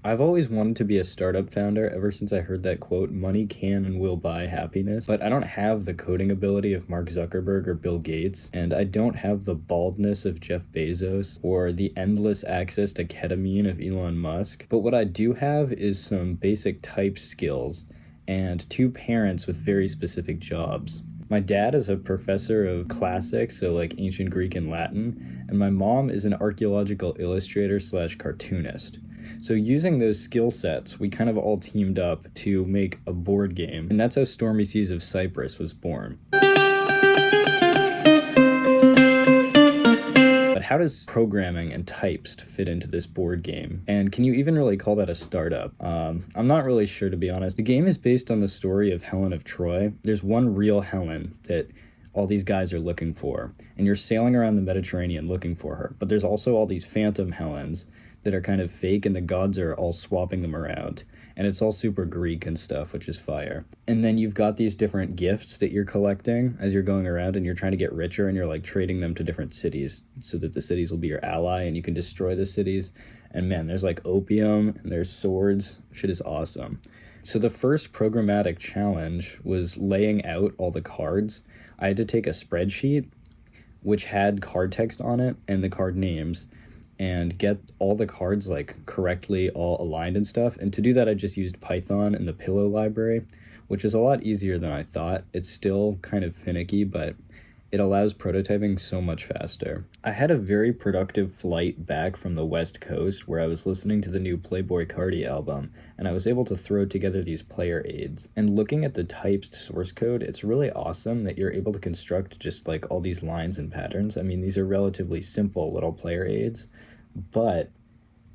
I've always wanted to be a startup founder ever since I heard that quote, money can and will buy happiness. But I don't have the coding ability of Mark Zuckerberg or Bill Gates, and I don't have the baldness of Jeff Bezos or the endless access to ketamine of Elon Musk. But what I do have is some basic type skills and two parents with very specific jobs. My dad is a professor of classics, so like ancient Greek and Latin, and my mom is an archaeological illustrator slash cartoonist. So using those skill sets, we kind of all teamed up to make a board game, and that's how Stormy Seas of Cyprus was born. But how does programming and Typst fit into this board game? And can you even really call that a startup? I'm not really sure, to be honest. The game is based on the story of Helen of Troy. There's one real Helen that all these guys are looking for, and you're sailing around the Mediterranean looking for her. But there's also all these phantom Helens that are kind of fake, and the gods are all swapping them around. And it's all super Greek and stuff, which is fire. And then you've got these different gifts that you're collecting as you're going around, and you're trying to get richer, and you're like trading them to different cities so that the cities will be your ally and you can destroy the cities. And man, there's like opium and there's swords. Shit is awesome. So the first programmatic challenge was laying out all the cards. I had to take a spreadsheet which had card text on it and the card names, and get all the cards like correctly all aligned and stuff. And to do that, I just used Python and the Pillow library, which is a lot easier than I thought. It's still kind of finicky, but it allows prototyping so much faster. I had a very productive flight back from the West Coast where I was listening to the new Playboi Carti album, and I was able to throw together these player aids. And looking at the Typst source code, it's really awesome that you're able to construct just like all these lines and patterns. I mean, these are relatively simple little player aids, but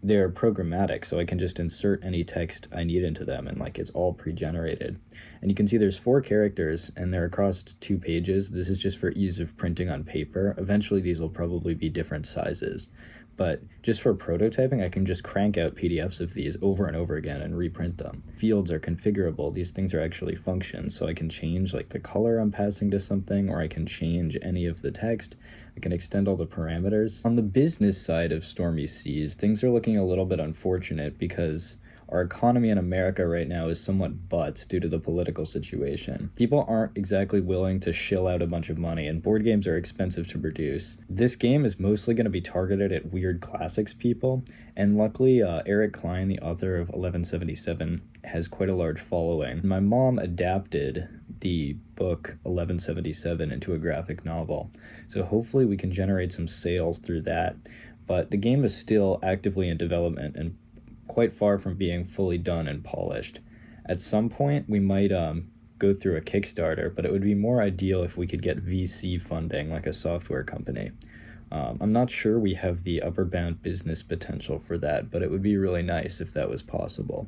they're programmatic, so I can just insert any text I need into them, and like it's all pre-generated. And you can see there's 4 characters and they're across 2 pages. This is just for ease of printing on paper. Eventually these will probably be different sizes, but just for prototyping, I can just crank out PDFs of these over and over again and reprint them. Fields are configurable. These things are actually functions, so I can change like the color I'm passing to something, or I can change any of the text. I can extend all the parameters. On the business side of Stormy Seas, things are looking a little bit unfortunate because our economy in America right now is somewhat butts due to the political situation. People aren't exactly willing to shill out a bunch of money, and board games are expensive to produce. This game is mostly going to be targeted at weird classics people, and luckily Eric Klein, the author of 1177, has quite a large following. My mom adapted the book 1177 into a graphic novel, so hopefully we can generate some sales through that. But the game is still actively in development and quite far from being fully done and polished. At some point, we might go through a Kickstarter, but it would be more ideal if we could get VC funding, like a software company. I'm not sure we have the upper bound business potential for that, but it would be really nice if that was possible.